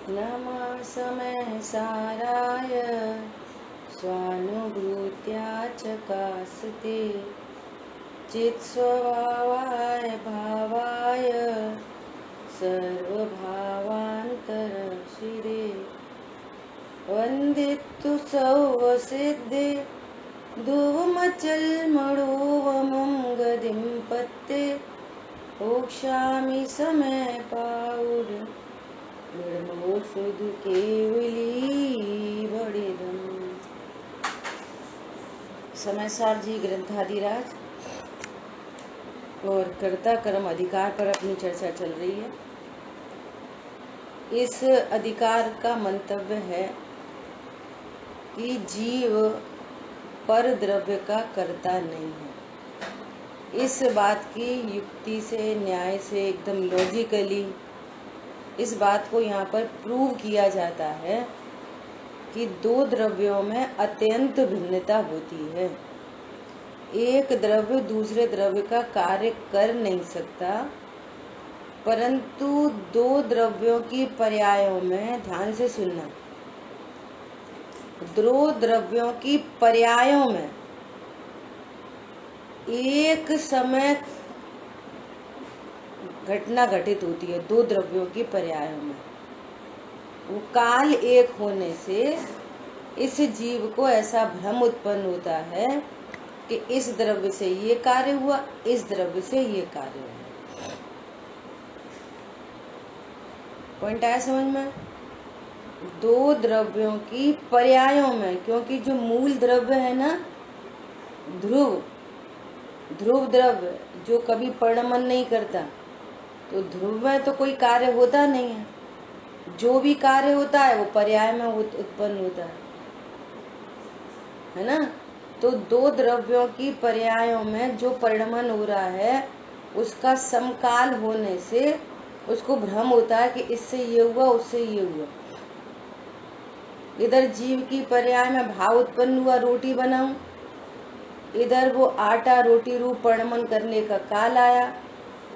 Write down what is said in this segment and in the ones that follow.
नमः समय साराय स्वानुभूत्या चकास्ते चित्स्वभावाय भावाय सर्वभावान्तरशिरे वन्दितु सौवसिद्धे धुवमचलमणोवमं गतिं पत्ते ओक्ष्यामि समय पाउड निर्मोह सुधु केवली बड़ेदम। समयसार जी ग्रंथाधिराज और कर्ता कर्म अधिकार पर अपनी चर्चा चल रही है। इस अधिकार का मंतव्य है कि जीव पर द्रव्य का कर्ता नहीं है। इस बात की युक्ति से, न्याय से, एकदम लॉजिकली इस बात को यहाँ पर प्रूव किया जाता है कि दो द्रव्यों में अत्यंत भिन्नता होती है। एक द्रव्य दूसरे द्रव्य का कार्य कर नहीं सकता, परंतु दो द्रव्यों की पर्यायों में, ध्यान से सुनना, दो द्रव्यों की पर्यायों में एक समय घटना घटित होती है। दो द्रव्यों की पर्यायों में वो काल एक होने से इस जीव को ऐसा भ्रम उत्पन्न होता है कि इस द्रव्य से ये कार्य हुआ, इस द्रव्य से ये कार्य हुआ। पॉइंट आया समझ में? दो द्रव्यों की पर्यायों में, क्योंकि जो मूल द्रव्य है ना, ध्रुव द्रव्य जो कभी परिणमन नहीं करता, तो ध्रुव में तो कोई कार्य होता नहीं है। जो भी कार्य होता है वो पर्याय में उत्पन्न होता है ना। तो दो द्रव्यों की पर्यायों में जो परिणमन हो रहा है उसका समकाल होने से उसको भ्रम होता है कि इससे ये हुआ, उससे ये हुआ। इधर जीव की पर्याय में भाव उत्पन्न हुआ, रोटी बनाऊं, इधर वो आटा रोटी रूप परिणमन करने का काल आया।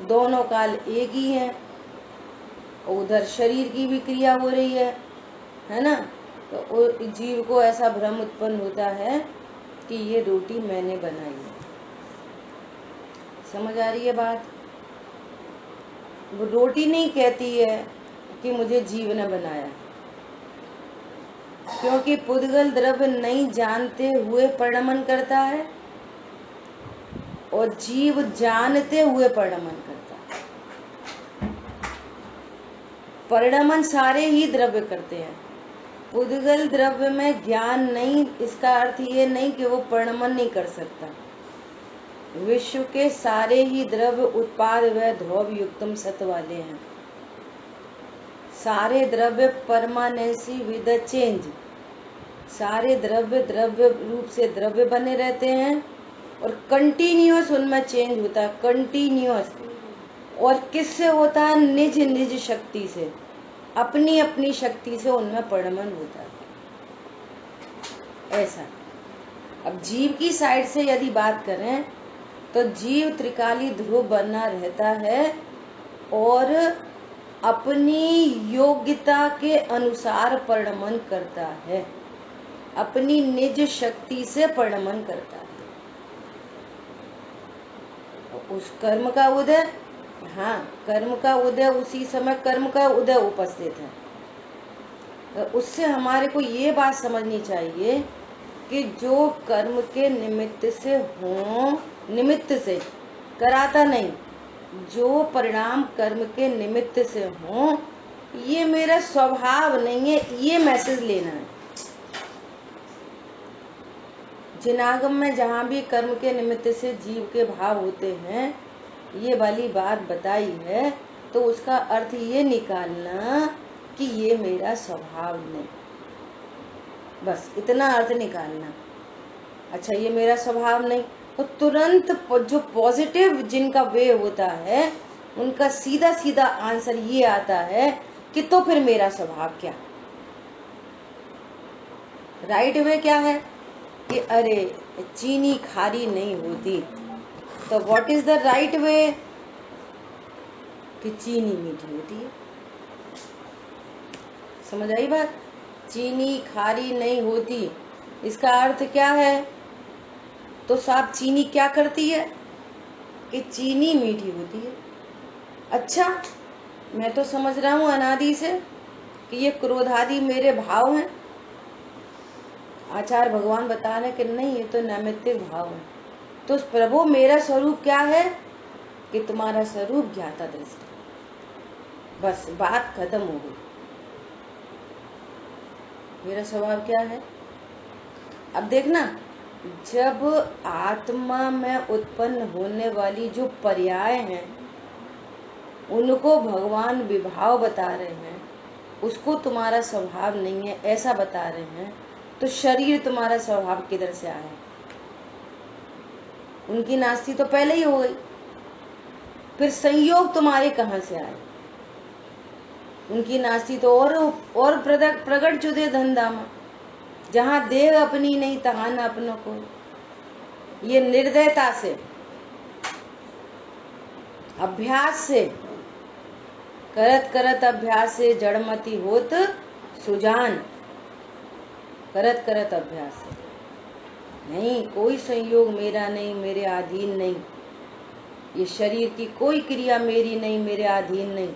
दोनों काल एक ही है। उधर शरीर की भी क्रिया हो रही है ना। तो जीव को ऐसा भ्रम उत्पन्न होता है कि ये रोटी मैंने बनाई है। समझ आ रही है बात? वो रोटी नहीं कहती है कि मुझे जीव ने बनाया, क्योंकि पुद्गल द्रव्य नहीं जानते हुए परिणमन करता है और जीव जानते हुए परिणमन करता है। परिणमन सारे ही द्रव्य करते हैं। पुद्गल द्रव्य में ज्ञान नहीं, इसका अर्थ ये नहीं कि वो परिणमन नहीं कर सकता। विश्व के सारे ही द्रव्य उत्पाद व ध्रुव युक्तम सत्व वाले हैं। सारे द्रव्य परमानेंसी विद चेंज, सारे द्रव्य द्रव्य रूप से द्रव्य बने रहते हैं और कंटिन्यूअस उनमें चेंज होता है, कंटिन्यूअस। और किससे होता है? निज निज शक्ति से, अपनी अपनी शक्ति से उनमें परिणमन होता है। ऐसा। अब जीव की साइड से यदि बात करें तो जीव त्रिकाली ध्रुव बना रहता है और अपनी योग्यता के अनुसार परिणमन करता है, अपनी निज शक्ति से परिणमन करता है। उस कर्म का उदय, हाँ, कर्म का उदय, उसी समय कर्म का उदय उपस्थित है। तो उससे हमारे को ये बात समझनी चाहिए कि जो कर्म के निमित्त से हो, निमित्त से कराता नहीं, जो परिणाम कर्म के निमित्त से हो, ये मेरा स्वभाव नहीं है, ये मैसेज लेना है। जिनागम में जहाँ भी कर्म के निमित्त से जीव के भाव होते हैं, ये वाली बात बताई है, तो उसका अर्थ ये निकालना कि ये मेरा स्वभाव नहीं, बस इतना अर्थ निकालना। अच्छा, ये मेरा स्वभाव नहीं, तो तुरंत जो पॉजिटिव जिनका वे होता है उनका सीधा सीधा आंसर ये आता है कि तो फिर मेरा स्वभाव क्या? राइट वे क्या है कि अरे चीनी खारी नहीं होती, तो what is the right way? कि चीनी मीठी होती है। समझ आई बात? चीनी खारी नहीं होती, इसका अर्थ क्या है? तो साफ चीनी क्या करती है कि चीनी मीठी होती है। अच्छा, मैं तो समझ रहा हूँ अनादि से कि ये क्रोध आदि मेरे भाव हैं। आचार्य भगवान बता रहे कि नहीं, ये तो नैमित्तिक भाव है। तो प्रभु मेरा स्वरूप क्या है कि तुम्हारा स्वरूप ज्ञाता दृष्टि। बस बात खत्म हो गई। मेरा स्वभाव क्या है? अब देखना, जब आत्मा में उत्पन्न होने वाली जो पर्याय हैं उनको भगवान विभाव बता रहे हैं, उसको तुम्हारा स्वभाव नहीं है ऐसा बता रहे हैं, तो शरीर तुम्हारा स्वभाव किधर से आया? उनकी नास्ती तो पहले ही हो गई, फिर संयोग तुम्हारे कहाँ से आए? उनकी नास्ती तो और प्रगट जुदे धंधामा, जहां देह अपनी नहीं तहां न अपनों को। ये निर्दयता से, अभ्यास से, करत करत अभ्यास से जड़मती होत सुजान। करत करत अभ्यास से नहीं, कोई संयोग मेरा नहीं, मेरे अधीन नहीं। ये शरीर की कोई क्रिया मेरी नहीं, मेरे अधीन नहीं।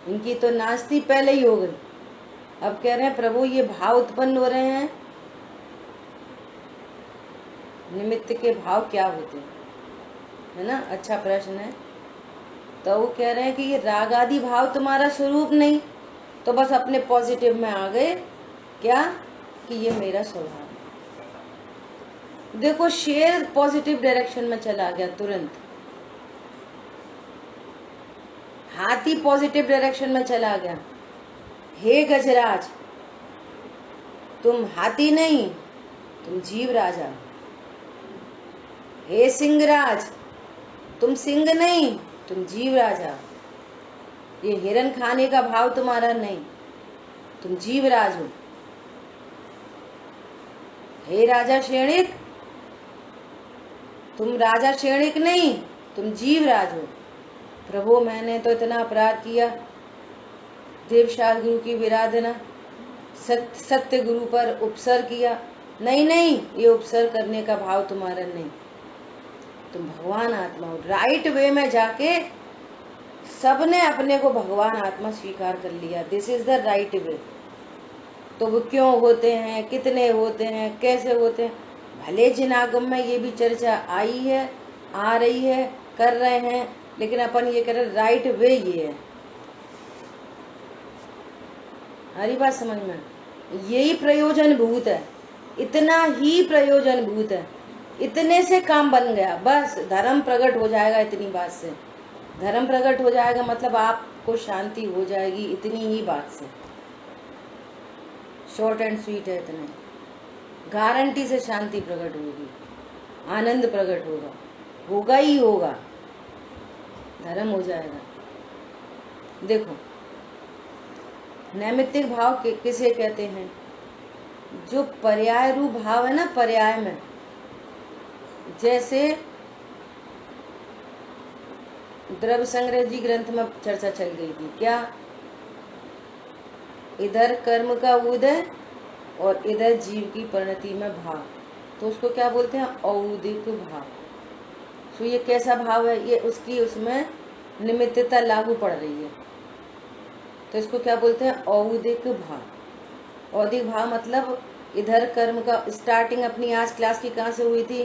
इनकी तो नास्ती पहले ही हो गई। अब कह रहे हैं प्रभु ये भाव उत्पन्न हो रहे हैं, निमित्त के भाव क्या होते हैं, है ना? अच्छा प्रश्न है। तो वो कह रहे हैं कि ये राग आदि भाव तुम्हारा स्वरूप नहीं, तो बस अपने पॉजिटिव में आ गए क्या कि ये मेरा स्वभाव है। देखो, शेर पॉजिटिव डायरेक्शन में चला गया तुरंत, हाथी पॉजिटिव डायरेक्शन में चला गया। हे गजराज, तुम हाथी नहीं, तुम जीव राजा। हे सिंहराज, तुम सिंह नहीं, तुम जीव राजा। ये हिरण खाने का भाव तुम्हारा नहीं, तुम जीव राज हो। हे राजा शेणिक, तुम राजा शेणिक नहीं, तुम जीव राज हो। प्रभु मैंने तो इतना अपराध किया, देवशाल गुरु की विराधना, सत्य गुरु पर उपसर किया। नहीं नहीं, ये उपसर करने का भाव तुम्हारा नहीं, तुम भगवान आत्मा हो। राइट वे में जाके सबने अपने को भगवान आत्मा स्वीकार कर लिया। This is the right way. तो वो क्यों होते हैं, कितने होते हैं, कैसे होते हैं, भले जिन आगम में ये भी चर्चा आई है, आ रही है, कर रहे हैं, लेकिन अपन ये कह रहे राइट वे ये है। हरी बात समझ में? यही प्रयोजन भूत है, इतना ही प्रयोजन भूत है। इतने से काम बन गया, बस धर्म प्रकट हो जाएगा। इतनी बात से धर्म प्रकट हो जाएगा, मतलब आपको शांति हो जाएगी, इतनी ही बात से। शॉर्ट एंड स्वीट है, इतने गारंटी से शांति प्रकट होगी, आनंद प्रकट होगा, होगा ही होगा, धर्म हो जाएगा। देखो, नैमित्तिक भाव किसे कहते हैं? जो पर्याय रूप भाव है ना, पर्याय में, जैसे द्रव्य संग्रह जी ग्रंथ में चर्चा चल गई थी क्या, इधर कर्म का उदय और इधर जीव की परिणति में भाव, तो उसको क्या बोलते हैं? औदिक भाव। तो ये कैसा भाव है? ये उसकी उसमें निमित्तता लागू पड़ रही है, तो इसको क्या बोलते हैं? औदिक भाव। औदिक भाव मतलब इधर कर्म का स्टार्टिंग अपनी आज क्लास की कहाँ से हुई थी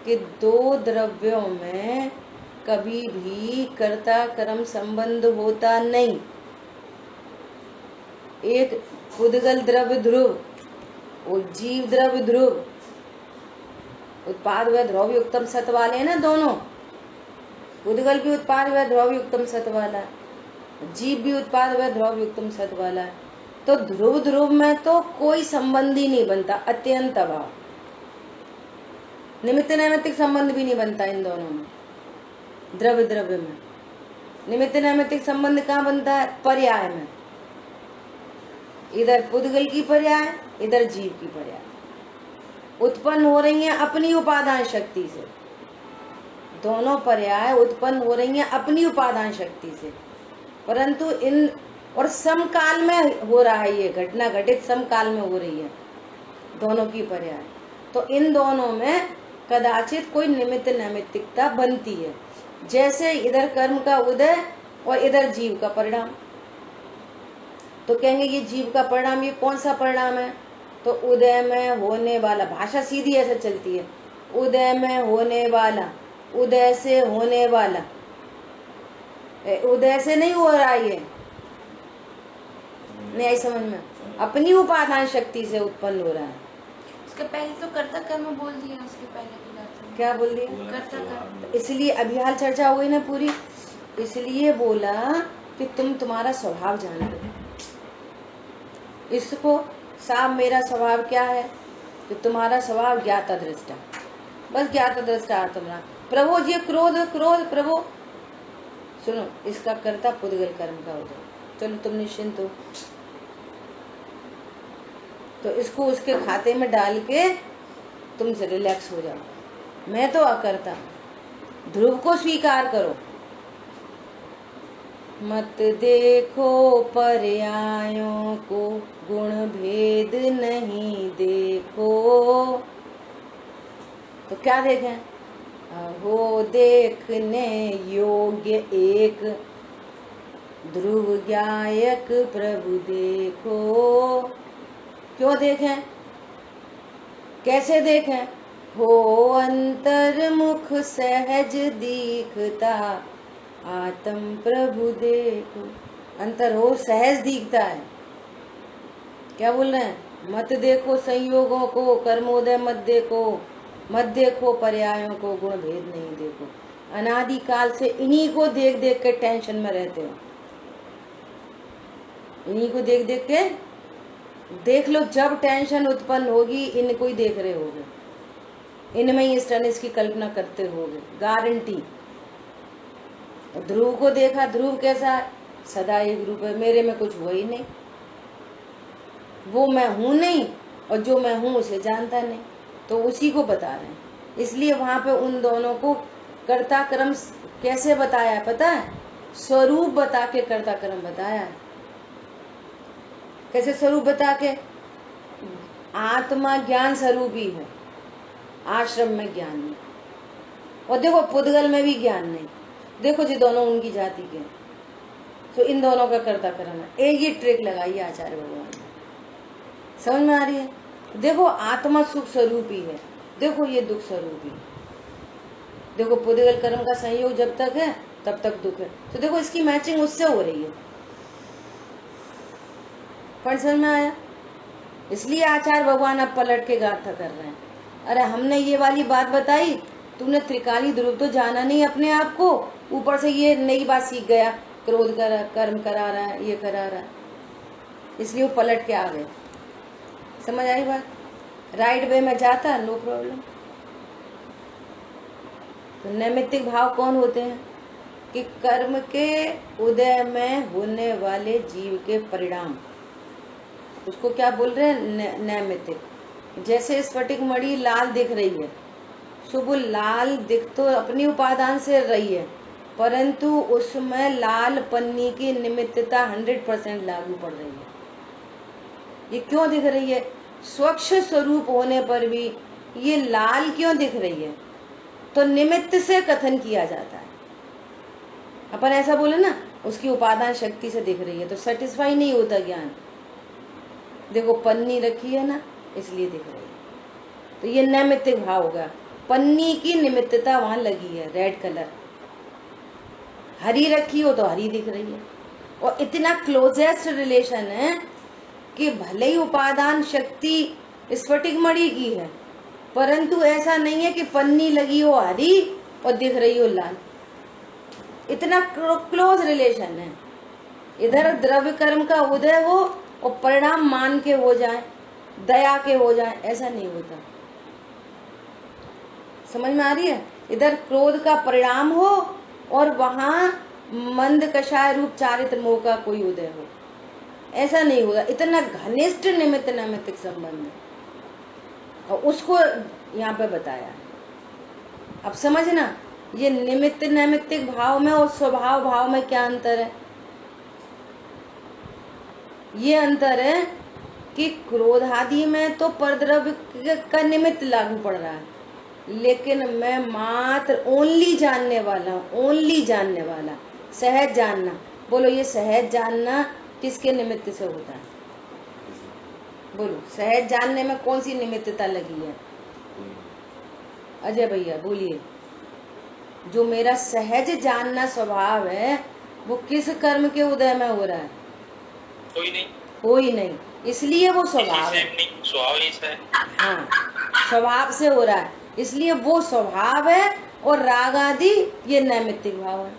कि दो द्रव्यों में कभी भी कर्ता कर्म संबंध होता नहीं। एक उद्गल द्रव्य ध्रुव और जीव द्रव्य ध्रुव, उत्पाद व ध्रुव युक्तम सत वाले हैं ना दोनों। उद्गल भी उत्पाद व ध्रुव युक्तम सत वाला, जीव भी उत्पाद व ध्रुव युक्तम सत वाला है। तो ध्रुव ध्रुव में तो कोई संबंध ही नहीं बनता, अत्यंत अभाव। निमित्त नैमित्तिक संबंध भी नहीं बनता इन दोनों में। द्रव्य द्रव्य में निमित्त नैमित्तिक संबंध कहाँ बनता है? पर्याय में। इधर पुद्गल की पर्याय, इधर जीव की पर्याय उत्पन्न हो रही हैं अपनी उपादान शक्ति से। दोनों पर्याय उत्पन्न हो रही हैं अपनी उपादान शक्ति से, परंतु इन और समकाल में हो रहा है, ये घटना घटित समकाल में हो रही है, दोनों की पर्याय। तो इन दोनों में कदाचित कोई निमित्त नैमित्तिकता बनती है, जैसे इधर कर्म का उदय और इधर जीव का परिणाम। तो कहेंगे ये जीव का परिणाम, ये कौन सा परिणाम है? तो उदय में होने वाला, भाषा सीधी ऐसे चलती है, उदय में होने वाला, उदय से होने वाला, उदय से नहीं हो रहा ये, नहीं आई समझ में, अपनी उपादान शक्ति से उत्पन्न हो रहा है। उसके पहले तो कर्ता कर्म बोल दिया, उसके पहले की बात क्या बोल दिया? कर्ता कर्म। इसलिए अभी हाल चर्चा हो गई ना पूरी, इसलिए बोला कि तुम तुम्हारा स्वभाव जान लो। इसको साहब मेरा स्वभाव क्या है? कि तुम्हारा स्वभाव ज्ञाता दृष्टा, बस ज्ञाता दृष्टा तुम्हारा। प्रभु ये क्रोध क्रोध प्रभु, सुनो इसका कर्ता पुद्गल कर्म का उदय, चलो तुम निश्चिंत हो। तो इसको उसके खाते में डाल के तुमसे रिलैक्स हो जाओ। मैं तो अकर्ता, ध्रुव को स्वीकार करो। मत देखो पर्यायों को, गुण भेद नहीं देखो। तो क्या देखें? हो देखने योग्य एक, ध्रुव गायक प्रभु देखो। क्यों देखें? कैसे देखें? हो अंतर्मुख सहज दिखता, आत्म प्रभु देखो। अंतर हो सहज दिखता है। क्या बोल रहे हैं? मत देखो संयोगों को, कर्मोदय मत देखो, मत देखो पर्यायों को, गुण भेद नहीं देखो। अनादि काल से इन्हीं को देख देख के टेंशन में रहते हो, इन्हीं को देख देख के। देख लो जब टेंशन उत्पन्न होगी इनको ही देख रहे होगे, इनमें ही स्टनिस की कल्पना करते होगे, गारंटी। ध्रुव को देखा, ध्रुव कैसा है? सदा एक रूप है, मेरे में कुछ हुआ ही नहीं, वो मैं हूं नहीं और जो मैं हूं उसे जानता नहीं, तो उसी को बता रहे हैं। इसलिए वहां पे उन दोनों को कर्ता कर्म कैसे बताया पता है? स्वरूप बता के कर्ता कर्म बताया है। कैसे स्वरूप बता के? आत्मा ज्ञान स्वरूप ही है, आश्रम में ज्ञान नहीं, और देखो पुद्गल में भी ज्ञान नहीं। देखो जी दोनों उनकी जाति के, तो इन दोनों का कर्ता कर्म है। एक ये ट्रिक लगाई आचार्य भगवान ने, समझ में आ रही है? देखो आत्मा सुख स्वरूप ही है, देखो ये दुख स्वरूप ही। देखो पुद्गल कर्म का संयोग जब तक है तब तक दुख है, तो देखो इसकी मैचिंग उससे हो रही है। पर समझ में आया? इसलिए आचार्य भगवान अब पलट के गाथा कर रहे हैं। अरे हमने ये वाली बात बताई, तुमने त्रिकाली ध्रुव तो जाना नहीं अपने आप को, ऊपर से ये नई बात सीख गया, क्रोध कर कर्म करा रहा है, ये करा रहा है, इसलिए वो पलट के आ गए। समझ आई बात? राइट वे में जाता नो प्रॉब्लम। तो नैमित्तिक भाव कौन होते हैं? कि कर्म के उदय में होने वाले जीव के परिणाम, उसको क्या बोल रहे हैं? नैमित्तिक। जैसे स्फटिक मणि लाल दिख रही है, शुभ लाल दिख तो अपनी उपादान से रही है, परंतु उसमें लाल पन्नी की निमित्तता 100% लागू पड़ रही है। ये क्यों दिख रही है? स्वच्छ स्वरूप होने पर भी ये लाल क्यों दिख रही है? तो निमित्त से कथन किया जाता है। अपन ऐसा बोले ना, उसकी उपादान शक्ति से दिख रही है, तो सेटिस्फाई नहीं होता ज्ञान। देखो पन्नी रखी है ना, इसलिए दिख रही है, तो ये नैमित्तिक भाव होगा। पन्नी की निमित्तता वहां लगी है, रेड कलर, हरी रखी हो तो हरी दिख रही है। और इतना क्लोजेस्ट रिलेशन है कि भले ही उपादान शक्ति स्फटिक मणि की है, परंतु ऐसा नहीं है कि पन्नी लगी हो हरी और दिख रही हो लाल। इतना क्लोज रिलेशन है। इधर द्रव्य कर्म का उदय हो और परिणाम मान के हो जाए, दया के हो जाए, ऐसा नहीं होता। समझ में आ रही है? इधर क्रोध का परिणाम हो और वहां मंद कषाय रूप चारित्र मोह का कोई उदय हो, ऐसा नहीं होगा। इतना घनिष्ठ निमित्त नैमित्तिक संबंध है, और उसको यहाँ पे बताया। अब समझना, ये निमित्त नैमित्तिक भाव में और स्वभाव भाव में क्या अंतर है। ये अंतर है कि क्रोधादि में तो परद्रव्य का निमित्त लागू पड़ रहा है, लेकिन मैं मात्र ओनली जानने वाला हूँ, ओनली जानने वाला, सहज जानना। बोलो ये सहज जानना किसके निमित्त से होता है? बोलो सहज जानने में कौन सी निमित्तता लगी है? अजय भैया बोलिए। जो मेरा सहज जानना स्वभाव है वो किस कर्म के उदय में हो रहा है? कोई नहीं, कोई नहीं, इसलिए वो स्वभाव है। स्वभाव ही है। हाँ, स्वभाव से हो रहा है, इसलिए वो स्वभाव है। और राग आदि ये नैमित्तिक भाव है,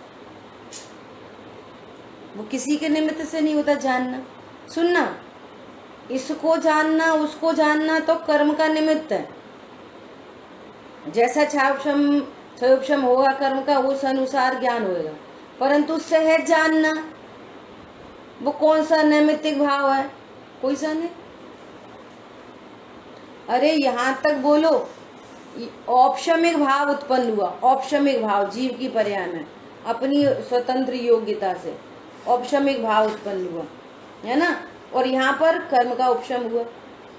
वो किसी के निमित्त से नहीं होता जानना। सुनना, इसको जानना उसको जानना तो कर्म का निमित्त है। जैसा क्षयोपशम होगा कर्म का उस अनुसार ज्ञान होगा, परंतु सहज जानना वो कौन सा नैमित्तिक भाव है? कोई सा नहीं। अरे यहाँ तक बोलो, औपशमिक भाव उत्पन्न हुआ, औपशमिक भाव जीव की पर्याय में अपनी स्वतंत्र योग्यता से औपशमिक भाव उत्पन्न हुआ है ना, और यहाँ पर कर्म का उपशम हुआ,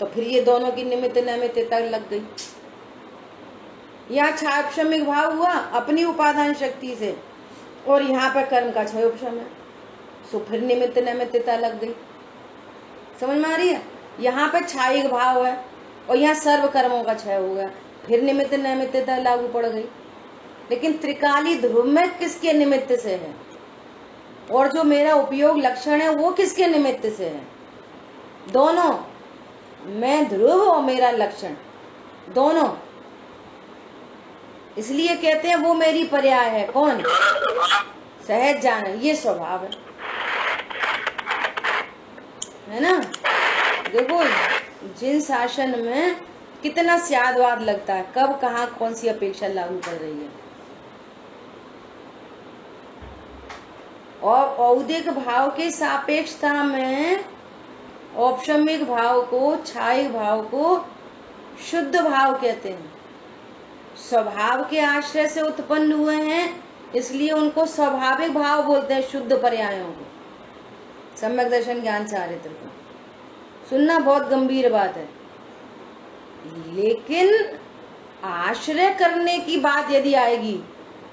तो फिर ये दोनों की निमित्त नैमित्तता लग गई। यहाँ क्षयोपशमिक भाव हुआ अपनी उपादान शक्ति से, और यहाँ पर कर्म का क्षयोपशम है, सो फिर निमित्त नैमित्तता लग गई। समझ में आ रही है? यहाँ पर क्षायिक भाव है और यहाँ सर्व कर्मों का क्षय हो गया, फिर निमित्त नैमित्तता लागू पड़ गई। लेकिन त्रिकाली ध्रुव में किसके निमित्त से है, और जो मेरा उपयोग लक्षण है वो किसके निमित्त से है? दोनों, मैं ध्रुव और मेरा लक्षण दोनों। इसलिए कहते हैं वो मेरी पर्याय है। कौन? सहज जान, ये स्वभाव है ना। देखो जिन शासन में कितना स्यादवाद लगता है, कब कहाँ कौन सी अपेक्षा लागू कर रही है। और औदिक भाव के सापेक्षता में औपशमिक भाव को, क्षायिक भाव को शुद्ध भाव कहते हैं। स्वभाव के आश्रय से उत्पन्न हुए हैं, इसलिए उनको स्वाभाविक भाव बोलते हैं, शुद्ध पर्यायों को, सम्यक दर्शन ज्ञान चारित्र को। सुनना बहुत गंभीर बात है। लेकिन आश्रय करने की बात यदि आएगी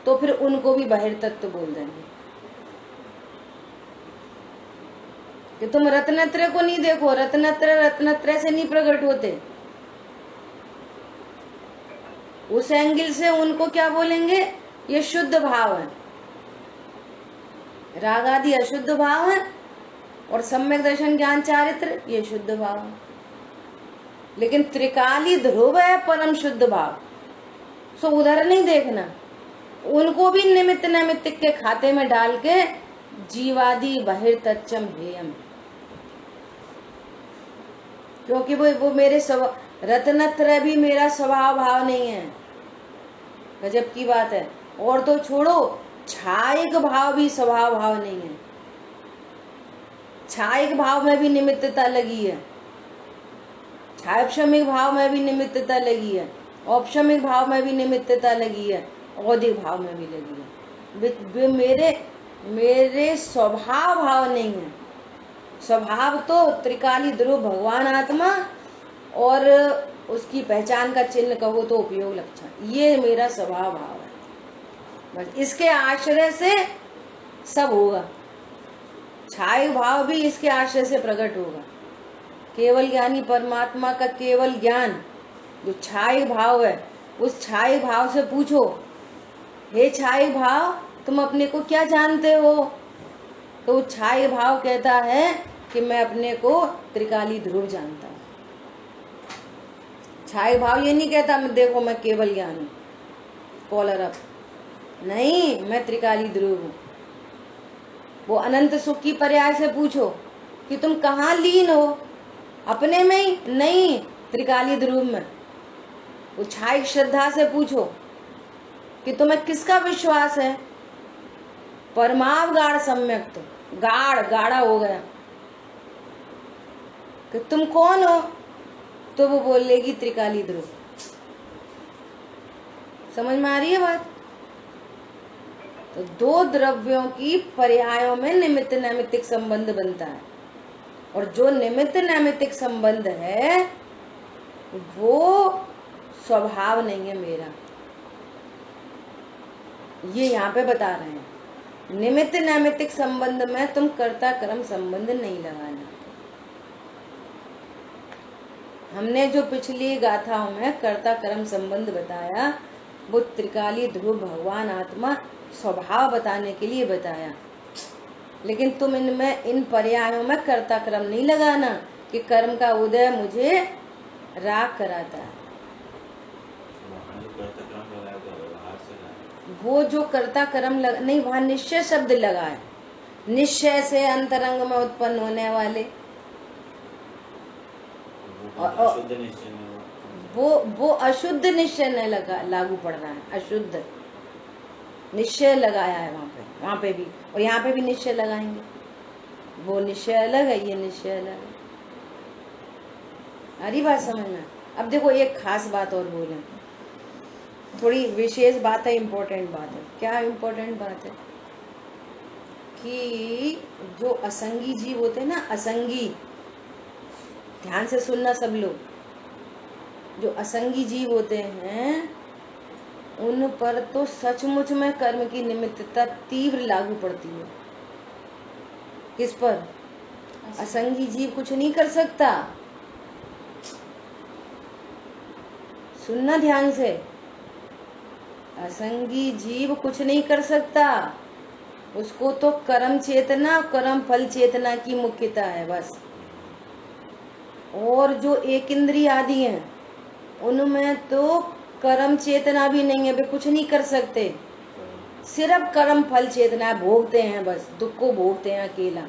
तो फिर उनको भी बहिर्तत्व बोल देंगे कि तुम रत्नत्रय को नहीं देखो, रत्नत्रय से नहीं प्रकट होते। उस एंगल से उनको क्या बोलेंगे? ये शुद्ध भाव है, राग आदि अशुद्ध भाव है, और सम्यक दर्शन ज्ञान चारित्र ये शुद्ध भाव है। लेकिन त्रिकाली ध्रुव है परम शुद्ध भाव, सो उधर नहीं देखना, उनको भी निमित्त नैमित्तिक के खाते में डाल के जीवादि बहिर्तच्चम हेयम, क्योंकि वो मेरे रत्नत्रय भी मेरा स्वभाव भाव नहीं है। गजब की बात है। और तो छोड़ो, क्षायिक भाव भी स्वभाव भाव नहीं है। क्षायिक भाव में भी निमित्तता लगी है, क्षयोपशमिक भाव में भी निमित्तता लगी है, औपशमिक भाव में भी निमित्तता लगी है, औदिक भाव में भी लगी है। मेरे स्वभाव भाव नहीं है। स्वभाव तो त्रिकाली ध्रुव भगवान आत्मा, और उसकी पहचान का चिन्ह कहो तो उपयोग लक्षण, ये मेरा स्वभाव भाव है। बस इसके आश्रय से सब होगा। क्षायिक भाव भी इसके आश्रय से प्रकट होगा। केवल ज्ञानी परमात्मा का केवल ज्ञान जो क्षायिक भाव है, उस क्षायिक भाव से पूछो, हे क्षायिक भाव तुम अपने को क्या जानते हो? तो क्षायिक भाव कहता है कि मैं अपने को त्रिकाली ध्रुव जानता हूँ। क्षायिक भाव ये नहीं कहता मैं देखो मैं केवल ज्ञानी, कॉलर अप, नहीं, मैं त्रिकाली ध्रुव हूँ। वो अनंत सुख की पर्याय से पूछो कि तुम कहाँ लीन हो, अपने में ही नहीं, त्रिकाली ध्रुव में। वो क्षायिक श्रद्धा से पूछो कि तुम्हें किसका विश्वास है, परमावगाढ़ सम्यक, तो गाढ़ा हो गया कि तुम कौन हो, तो वो बोलेगी त्रिकाली ध्रुव। समझ में आ रही है बात? तो दो द्रव्यों की पर्यायों में निमित्त नैमित्तिक संबंध बनता है। और जो निमित्त नैमित्तिक संबंध है वो स्वभाव नहीं है मेरा। ये यहाँ पे बता रहे हैं, निमित्त नैमित्तिक संबंध में तुम कर्ता कर्म संबंध नहीं लगाना। हमने जो पिछली गाथाओं में कर्ता कर्म संबंध बताया वो त्रिकाली ध्रुव भगवान आत्मा स्वभाव बताने के लिए बताया, लेकिन तुम इनमें इन पर्यायों में कर्ता कर्म नहीं लगाना कि कर्म का उदय मुझे राग कराता है। वो जो कर्ता कर्म नहीं, वहां निश्चय शब्द लगा है, निश्चय से अंतरंग में उत्पन्न होने वाले, वो अशुद्ध निश्चय नहीं लगा, लागू पड़ रहा है, अशुद्ध निश्चय लगाया है वहां पे भी, और यहाँ पे भी निश्चय लगाएंगे। वो निश्चय अलग है, ये निश्चय अलग है। अरे बात समझना। अब देखो एक खास बात और बोले, थोड़ी विशेष बात है, इम्पोर्टेंट बात है। क्या इम्पोर्टेंट बात है कि जो असंगी जीव होते हैं ना, असंगी, ध्यान से सुनना सब लोग, जो असंगी जीव होते हैं उन पर तो सचमुच में कर्म की निमित्तता तीव्र लागू पड़ती है। किस पर? असंगी जीव कुछ नहीं कर सकता। सुनना ध्यान से, असंगी जीव कुछ नहीं कर सकता, उसको तो कर्म चेतना, कर्म फल चेतना की मुख्यता है बस। और जो एक इंद्रिय आदि हैं उनमें तो कर्म चेतना भी नहीं है, वे कुछ नहीं कर सकते, सिर्फ कर्म फल चेतना भोगते हैं, बस दुख को भोगते हैं अकेला।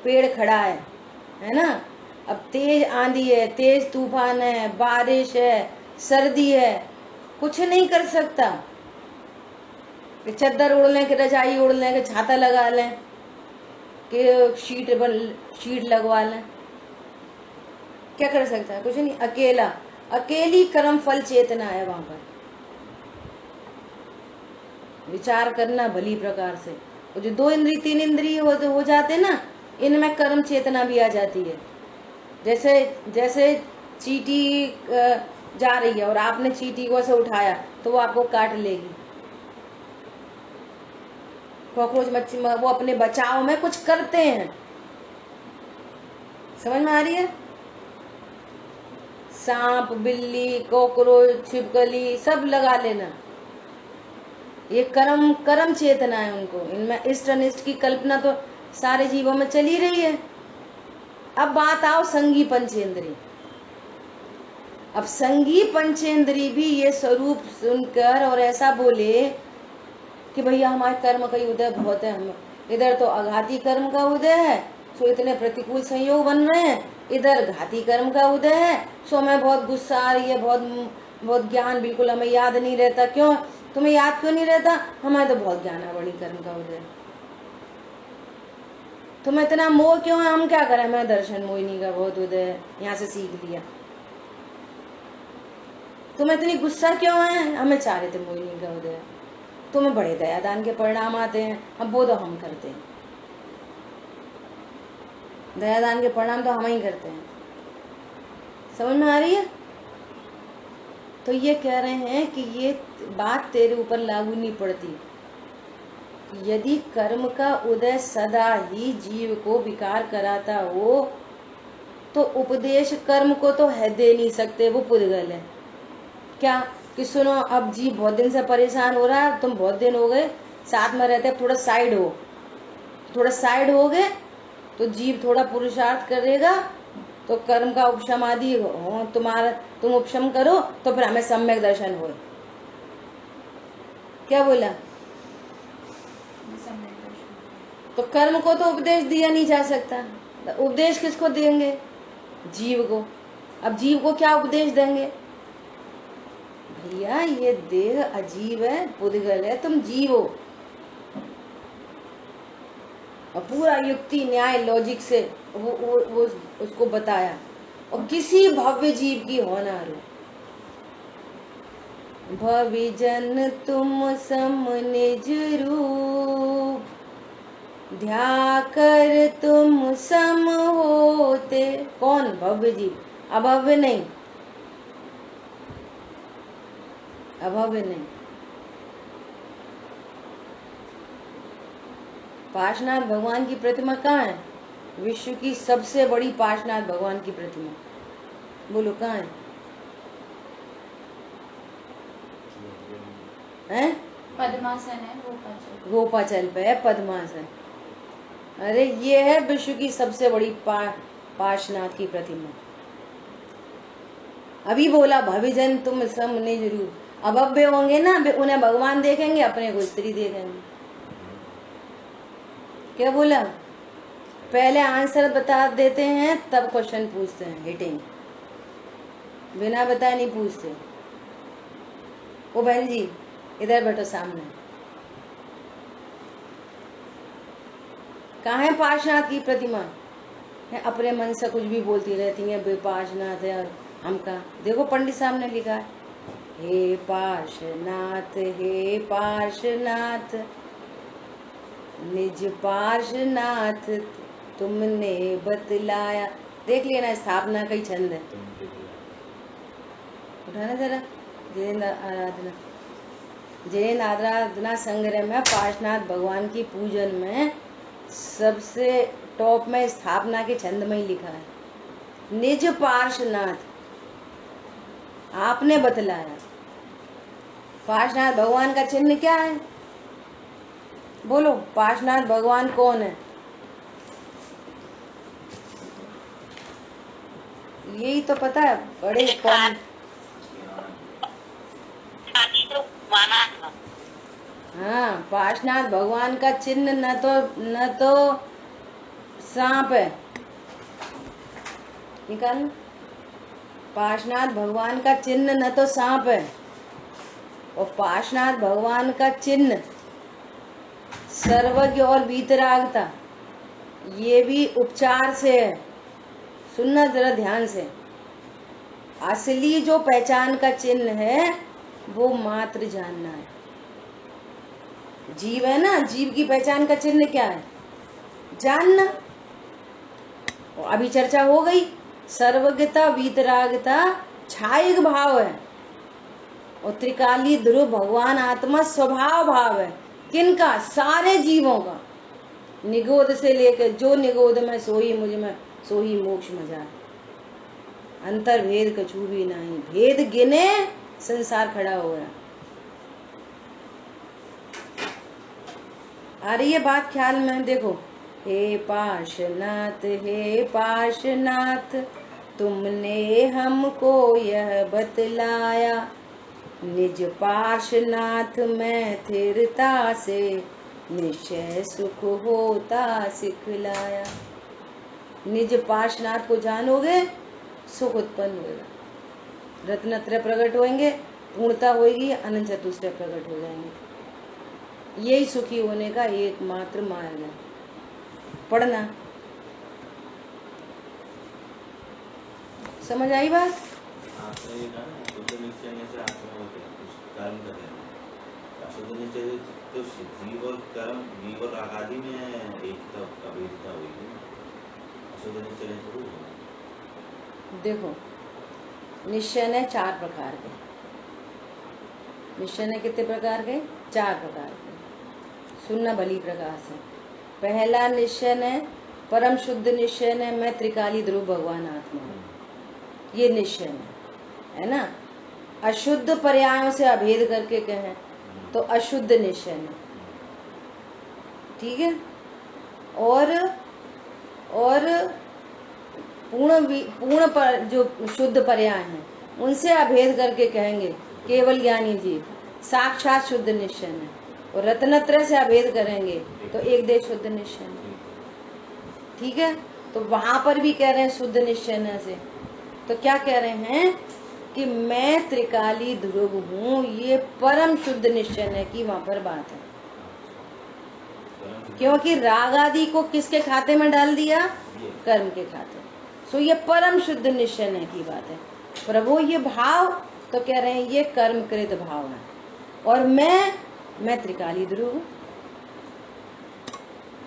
पेड़ खड़ा है ना, अब तेज आंधी है, तेज तूफान है, बारिश है, सर्दी है, कुछ नहीं कर सकता कि चद्दर ओढ़ लें, कि रजाई ओढ़ लें, कि छाता लगा लें, कि शीट लगवा लें, क्या कर सकता है? कुछ नहीं, अकेला, अकेली कर्म फल चेतना है वहां पर। विचार करना भली प्रकार से। वो जो 2 इंद्रिय 3 इंद्रिय हो जाते ना, इनमें कर्म चेतना भी आ जाती है। जैसे चींटी जा रही है और आपने चींटी को से उठाया तो वो आपको काट लेगी। कॉकरोच मच्छी वो अपने बचाव में कुछ करते हैं, समझ में आ रही है? सांप, बिल्ली, कॉकरोच, छिपकली सब लगा लेना, ये कर्म चेतना है उनको। इनमें इष्ट अनिष्ट की कल्पना तो सारे जीवों में चली रही है। अब बात आओ संगी पंचेंद्री। अब संगी पंचेंद्री भी ये स्वरूप सुनकर और ऐसा बोले कि भैया हमारे कर्म का उदय बहुत है, हम इधर तो अघाती कर्म का उदय है, सो इतने प्रतिकूल संयोग बन रहे हैं, इधर घाती कर्म का उदय है, सो हमें बहुत गुस्सा आ रही है, बहुत ज्ञान बिल्कुल हमें याद नहीं रहता। क्यों तुम्हें याद क्यों नहीं रहता? हमें तो बहुत ज्ञान है, बड़ी कर्म का उदय। तुम्हें इतना मोह क्यों है? हम क्या करें, हमें दर्शन मोहिनी का बहुत उदय है, यहाँ से सीख लिया। तुम्हें इतनी गुस्सा क्यों है? हमें चारित्र मोहिनी का उदय है। तुम्हें बड़े दयादान के परिणाम आते हैं, अब वो तो हम करते हैं, दयादान के परिणाम तो हम ही करते हैं। समझ में आ रही है? तो ये कह रहे हैं कि ये बात तेरे ऊपर लागू नहीं पड़ती। यदि कर्म का उदय सदा ही जीव को विकार कराता हो तो उपदेश कर्म को तो है दे नहीं सकते, वो पुद्गल है। क्या कि सुनो, अब जीव बहुत दिन से परेशान हो रहा है, तुम बहुत दिन हो गए साथ में रहते, थोड़ा साइड हो गए तो जीव थोड़ा पुरुषार्थ करेगा तो कर्म का उपशम आदि हो, तुम उपशम करो तो फिर हमें सम्यक दर्शन हो। क्या बोला? तो कर्म को तो उपदेश दिया नहीं जा सकता, उपदेश किसको देंगे? जीव को। अब जीव को क्या उपदेश देंगे? भैया ये देह अजीब है, पुद्गल है, तुम जीव हो। और पूरा युक्ति न्याय लॉजिक से वो उसको बताया, और किसी भव्य जीव की होनार हो। भविजन तुम सम निज रूप, ध्याकर तुम सम होते। कौन? भव्य जीव। अभव्य नहीं, अभव्य नहीं। पार्श्वनाथ भगवान की प्रतिमा कहाँ है? विश्व की सबसे बड़ी पार्श्वनाथ भगवान की प्रतिमा, बोलो कहाँ है? हैं? पद्मासन है, गोपाचल। गोपाचल पे है पद्मासन। अरे ये है विश्व की सबसे बड़ी पार्श्वनाथ की प्रतिमा। अभी बोला भविजन तुम सम निज रूप। अभव्य होंगे ना, उन्हें भगवान देखेंगे, अपने को स्त्री देखेंगे। क्या बोला? पहले आंसर बता देते हैं तब क्वेश्चन पूछते हैं, हिटिंग। बिना बताए नहीं पूछते। ओ बहन जी इधर बैठो सामने। कहाँ है पार्श्वनाथ की प्रतिमा? है अपने मन से कुछ भी बोलती रहती है, बे पार्श्वनाथ है और हम का। देखो पंडित साहब ने लिखा है, हे पार्श्वनाथ हे पार्श्वनाथ निज पार्श्वनाथ तुमने बतलाया। देख लिया ना, स्थापना का ही छंद है। उठाना जरा। जैन आराधना संग्रह में पार्श्वनाथ भगवान की पूजन में सबसे टॉप में स्थापना के छंद में ही लिखा है, निज पार्श्वनाथ आपने बतलाया। पार्श्वनाथ भगवान का चिन्ह क्या है? बोलो, पार्श्वनाथ भगवान कौन है? यही तो पता है, बड़े कौन। हाँ, पार्श्वनाथ भगवान का चिन्ह न तो सांप है, निकाल। पार्श्वनाथ भगवान का चिन्ह न तो सांप है, और पार्श्वनाथ भगवान का चिन्ह सर्वज्ञ और वीतरागता, ये भी उपचार से है। सुनना जरा ध्यान से। असली जो पहचान का चिन्ह है वो मात्र जानना है। जीव है ना, जीव की पहचान का चिन्ह क्या है? जानना। और अभी चर्चा हो गई, सर्वज्ञता वीतरागता छायक भाव है, और त्रिकाली ध्रुव भगवान आत्मा स्वभाव भाव है। किनका? सारे जीवों का। निगोद से लेकर जो निगोद में सोई मुझ में सोही मोक्ष में जाए। अंतर भेद कछु भी नहीं, भेद गिने संसार खड़ा हो गया। आ रही है बात ख्याल में? देखो, हे पार्श्वनाथ तुमने हमको यह बतलाया, निज पार्श्वनाथ में स्थिरता से निश्चय सुख होता सिखलाया। निज पार्श्वनाथ को जानोगे, सुख उत्पन्न होगा, रत्नत्रय प्रकट होंगे, पूर्णता होगी, अनंत चतुष्टय प्रकट हो जाएंगे। यही सुखी होने का एकमात्र मार्ग है। पढ़ना। समझ आई बात? शुद्ध निश्चय से आत्मा होते हैं, कुछ कर्म कर रहे हैं। शुद्ध निश्चय तो जीव और कर्म, जीव और आदि में एकता अभेदता हुई। शुद्ध निश्चय शुरू हुआ। देखो, निश्चय ने 4 प्रकार के। निश्चय ने कितने प्रकार के? 4 प्रकार के। सुनना भली प्रकार से। पहला निश्चय ने, परम शुद्ध निश्चय ने, मैं त्रिकाली ध्रुव भगवान आत्मा हूँ, ये निश्चय है ना। अशुद्ध पर्यायों से अभेद करके कहें तो अशुद्ध निश्चय ने, ठीक है। और पूर्ण पर जो शुद्ध पर्याय हैं उनसे अभेद करके कहेंगे केवल ज्ञानी जीव, साक्षात शुद्ध निश्चय है। और रत्नत्रय से अभेद करेंगे तो एक देश शुद्ध निश्चय है, ठीक है। तो वहां पर भी कह रहे हैं शुद्ध निश्चय से। तो क्या कह रहे हैं कि मैं त्रिकाली ध्रुव हूँ, ये परम शुद्ध निश्चय की वहां पर बात है। क्योंकि राग आदि को किसके खाते में डाल दिया? कर्म के खाते। सो ये परम शुद्ध निश्चय की बात है। प्रभु ये भाव तो कह रहे हैं ये कर्मकृत भाव है, और मैं त्रिकाली ध्रुव।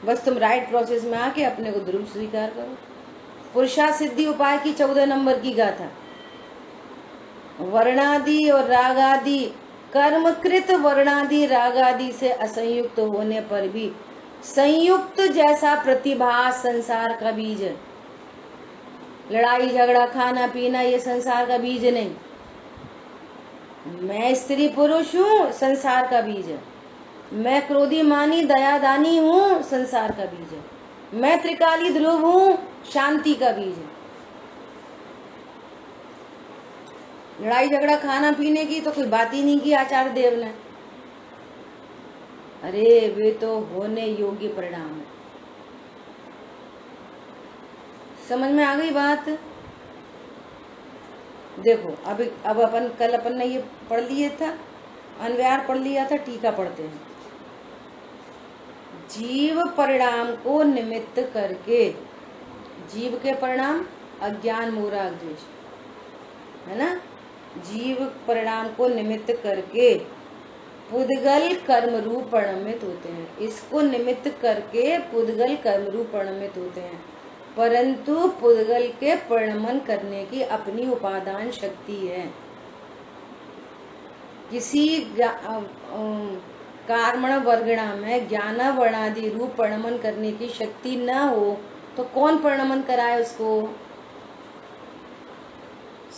बस तुम राइट प्रोसेस में आके अपने को ध्रुव स्वीकार करो। पुरुषार्थ सिद्धि उपाय की 14 नंबर की गाथा। वर्णादि और रागादि कर्मकृत वर्णादि रागादि से असंयुक्त होने पर भी संयुक्त जैसा प्रतिभास संसार का बीज है। लड़ाई झगड़ा खाना पीना ये संसार का बीज नहीं। मैं स्त्री पुरुष हूँ, संसार का बीज है। मैं क्रोधी मानी दयादानी हूँ, संसार का बीज है। मैं त्रिकाली ध्रुव हूँ, शांति का बीज है। लड़ाई झगड़ा खाना पीने की तो कोई बात ही नहीं की आचार्य देव ने। अरे वे तो होने योग्य परिणाम है। समझ में आ गई बात? देखो अब अपन ने ये पढ़ लिए था, अन्वयार पढ़ लिया था, टीका पढ़ते हैं। जीव परिणाम को निमित्त करके, जीव के परिणाम अज्ञान मोह राग द्वेष है ना। जीव परिणाम को निमित्त करके पुद्गल कर्म रूप परिणमित होते हैं। इसको निमित्त करके पुद्गल कर्म रूप परिणमित होते हैं, परंतु पुद्गल के परिणमन करने की अपनी उपादान शक्ति है। किसी कर्मण वर्गणा में ज्ञान वर्णादि रूप परिणमन करने की शक्ति न हो तो कौन परिणमन कराए उसको?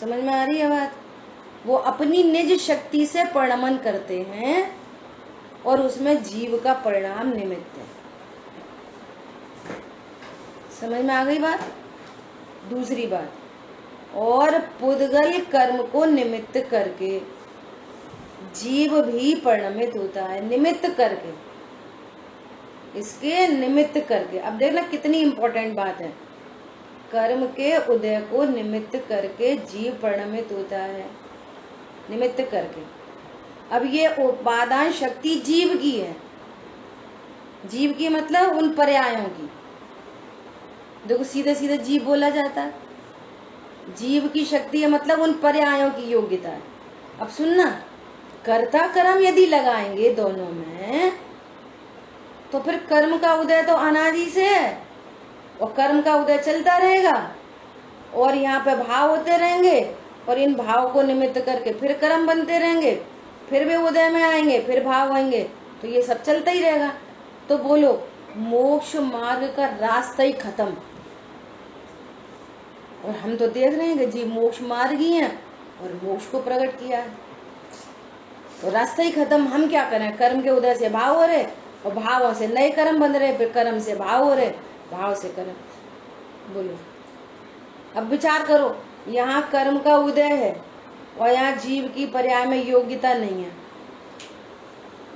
समझ में आ रही है बात? वो अपनी निज शक्ति से परिणमन करते हैं और उसमें जीव का परिणाम निमित्त है। समझ में आ गई बात? दूसरी बात, और पुद्गल कर्म को निमित्त करके जीव भी परिणमित होता है। निमित्त करके, इसके निमित्त करके। अब देखना कितनी इंपॉर्टेंट बात है। कर्म के उदय को निमित्त करके जीव परिणमित होता है, निमित्त करके। अब ये उपादान शक्ति जीव की है। जीव की मतलब उन पर्यायों की। देखो सीधे सीधे जीव बोला जाता है। जीव की शक्ति है मतलब उन पर्यायों की योग्यता है। अब सुनना, कर्ता कर्म यदि लगाएंगे दोनों में तो फिर कर्म का उदय तो अनादि से है और कर्म का उदय चलता रहेगा और यहाँ पे भाव होते रहेंगे और इन भाव को निमित्त करके फिर कर्म बनते रहेंगे, फिर वे उदय में आएंगे, फिर भाव आएंगे, तो ये सब चलता ही रहेगा। तो बोलो मोक्ष मार्ग का रास्ता ही खत्म। और हम तो देख रहे हैं कि जी मोक्ष मार्ग ही है और मोक्ष को प्रकट किया है, तो रास्ता ही खत्म। हम क्या करें? कर्म के उदय से भाव हो रहे और भावों से नए कर्म बन रहे, फिर कर्म से भाव हो रहे, भाव से कर्म। बोलो अब विचार करो, यहाँ कर्म का उदय है और यहाँ जीव की पर्याय में योग्यता नहीं है।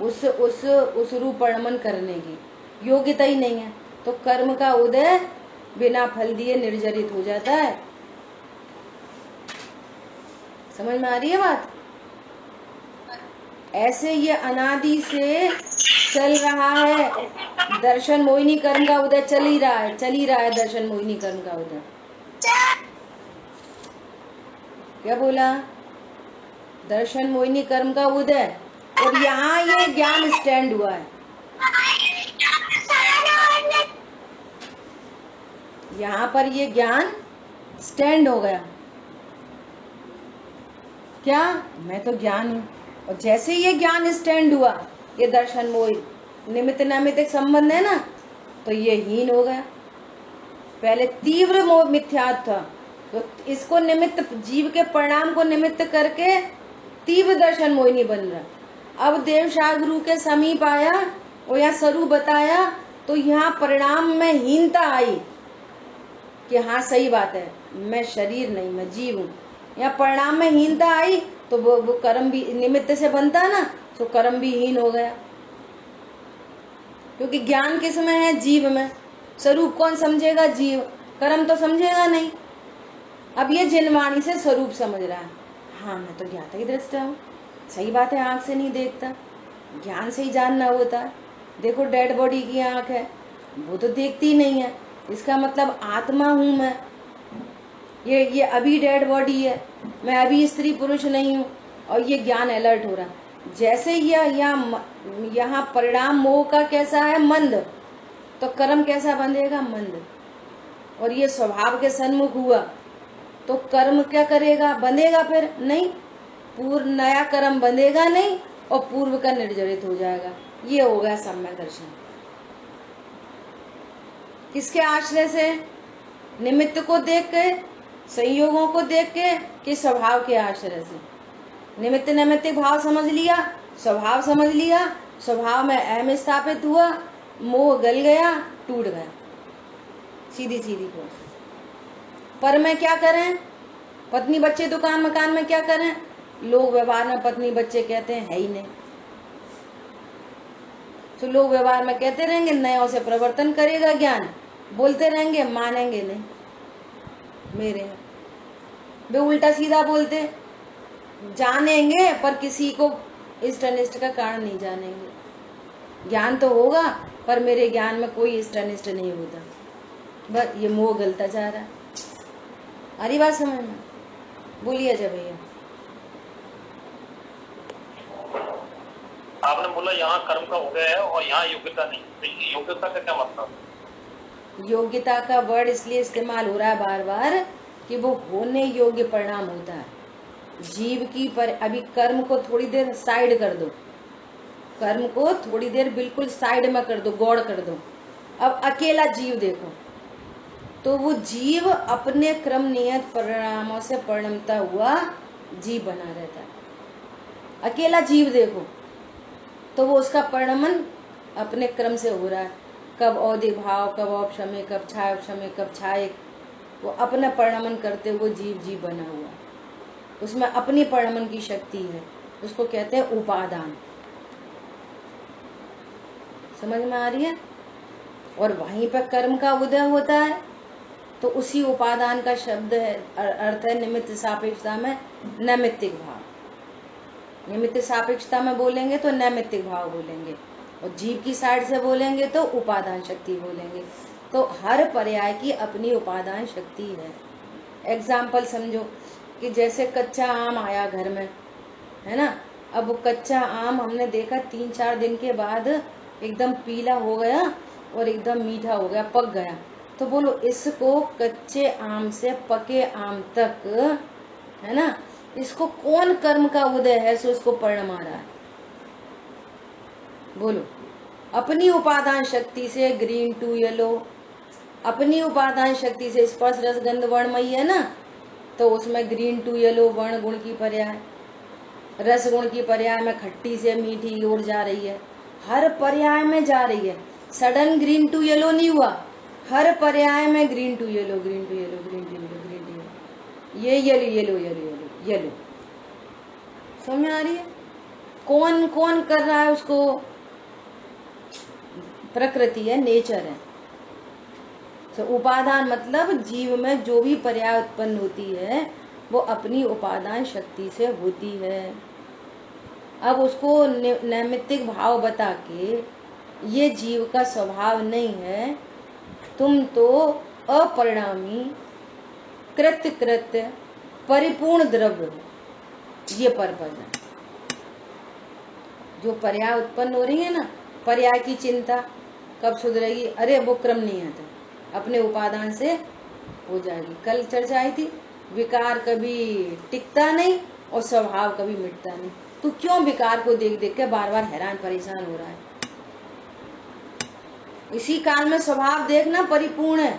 उस रूप परिणमन करने की योग्यता ही नहीं है, तो कर्म का उदय बिना फल दिए निर्जरित हो जाता है। समझ में आ रही है बात? ऐसे ये अनादि से चल रहा है। दर्शन मोहिनी कर्म का उदय चल ही रहा है दर्शन मोहिनी कर्म का उदय। क्या बोला? दर्शन मोहिनी कर्म का उदय, और यहाँ ये ज्ञान स्टैंड हुआ है। यहाँ पर ये ज्ञान स्टैंड हो गया। क्या? मैं तो ज्ञान हूँ। और जैसे ये ज्ञान स्टैंड हुआ, ये दर्शन मोह निमित्त नामित एक संबंध है ना, तो ये हीन हो गया। पहले तीव्र मोह मिथ्यात्व था, तो इसको निमित्त, जीव के परिणाम को निमित्त करके तीव्र दर्शन मोहिनी बन रहा। अब देवशाह गुरु के समीप आया और यहाँ स्वरूप बताया, तो यहाँ परिणाम में हीनता आई कि हाँ सही बात है, मैं शरीर नहीं, मैं जीव हूँ। यहाँ परिणाम में हीनता आई तो वो कर्म भी निमित्त से बनता ना, तो कर्म भी हीन हो गया। क्योंकि ज्ञान किस में है? जीव में। स्वरूप कौन समझेगा? जीव। कर्म तो समझेगा नहीं। अब ये जिनवाणी से स्वरूप समझ रहा है। हाँ मैं तो ज्ञाता ही दृष्टा हूँ, सही बात है, आंख से नहीं देखता, ज्ञान से ही जानना होता है। देखो डेड बॉडी की आंख है, वो तो देखती नहीं है, इसका मतलब आत्मा हूँ मैं। ये अभी डेड बॉडी है, मैं अभी स्त्री पुरुष नहीं हूँ, और ये ज्ञान अलर्ट हो रहा। जैसे यहाँ परिणाम मोह का कैसा है? मंद, तो कर्म कैसा बंधेगा? मंद। और ये स्वभाव के सन्मुख हुआ तो कर्म क्या करेगा? बंधेगा फिर नहीं, पूर्व नया कर्म बंधेगा नहीं और पूर्व का निर्जरित हो जाएगा। ये हो गया सम्यक दर्शन। किसके आश्रय से? निमित्त को देख के, संयोगों को देख के, कि स्वभाव के आश्रय से। निमित्त नैमित्तिक भाव समझ लिया, स्वभाव समझ लिया, स्वभाव में अहम स्थापित हुआ, मोह गल गया, टूट गया, सीधी सीधी को। पर मैं क्या करें? पत्नी बच्चे दुकान मकान में क्या करें? लोग व्यवहार में पत्नी बच्चे कहते हैं है ही नहीं, तो लोग व्यवहार में कहते रहेंगे, नयों से प्रवर्तन करेगा ज्ञान, बोलते रहेंगे, मानेंगे नहीं मेरे। वे उल्टा सीधा बोलते, जानेंगे पर किसी को इष्ट अनिष्ट का कारण नहीं जानेंगे। ज्ञान तो होगा पर मेरे ज्ञान में कोई इष्ट अनिष्ट नहीं होता। बस ये मोह गलता जा रहा है। अरे बात समझ में? बोलिए अजय भैया। आपने बोला यहाँ कर्म का हो गया है और यहाँ योग्यता नहीं, तो योग्यता का क्या मतलब? योग्यता का वर्ड इसलिए इस्तेमाल हो रहा है बार बार कि वो होने योग्य परिणाम होता है जीव की। पर अभी कर्म को थोड़ी देर साइड कर दो, कर्म को थोड़ी देर बिल्कुल साइड में कर दो, गौड़ कर दो। अब अकेला जीव देखो तो वो जीव अपने क्रम नियत परिणामों से परिणमता हुआ जीव बना रहता है। अकेला जीव देखो तो वो उसका परिणमन अपने क्रम से हो रहा है। कब औदिक भाव, कब औपशम्य, कब छाय उपशम्य, कब छाय, वो अपना परिणमन करते हुए जीव जीव बना हुआ। उसमें अपनी परिणमन की शक्ति है, उसको कहते हैं उपादान। समझ में आ रही है? और वहीं पर कर्म का उदय होता है तो उसी उपादान का शब्द है, अर्थ है निमित्त सापेक्षता में नैमित्तिक भाव। निमित्त सापेक्षता में बोलेंगे तो नैमित्तिक भाव बोलेंगे, और जीव की साइड से बोलेंगे तो उपादान शक्ति बोलेंगे। तो हर पर्याय की अपनी उपादान शक्ति है। एग्जाम्पल समझो कि जैसे कच्चा आम आया घर में, है ना। अब वो कच्चा आम हमने देखा 3-4 दिन के बाद एकदम पीला हो गया और एकदम मीठा हो गया, पक गया। तो बोलो इसको कच्चे आम से पके आम तक, है ना, इसको कौन कर्म का उदय है सो इसको परिणाम आ रहा है? बोलो। अपनी उपादान शक्ति से ग्रीन टू येलो, अपनी उपादान शक्ति से स्पर्श रस गंध वर्णमयी है ना, तो उसमें ग्रीन टू येलो वर्ण गुण की पर्याय, रस गुण की पर्याय में खट्टी से मीठी ओर जा रही है। हर पर्याय में जा रही है। सडन ग्रीन टू येलो नहीं हुआ, हर पर्याय में green to yellow, green to yellow, green to yellow, green to yellow, ये yellow yellow yellow yellow yellow. समझ में आ रही है? कौन कौन कर रहा है उसको? प्रकृति है, नेचर है। तो उपादान मतलब जीव में जो भी पर्याय उत्पन्न होती है वो अपनी उपादान शक्ति से होती है। अब उसको नैमित्तिक भाव बता के ये जीव का स्वभाव नहीं है, तुम तो अपरिणामी कृत्य कृत्य परिपूर्ण द्रव्य, ये पर्पज है। जो पर्याय उत्पन्न हो रही है ना, पर्याय की चिंता कब सुधरेगी? अरे वो क्रम नहीं आता, अपने उपादान से हो जाएगी। कल चर्चा आई थी, विकार कभी टिकता नहीं और स्वभाव कभी मिटता नहीं। तू क्यों विकार को देख देख के बार बार हैरान परेशान हो रहा है? इसी काल में स्वभाव देखना परिपूर्ण है।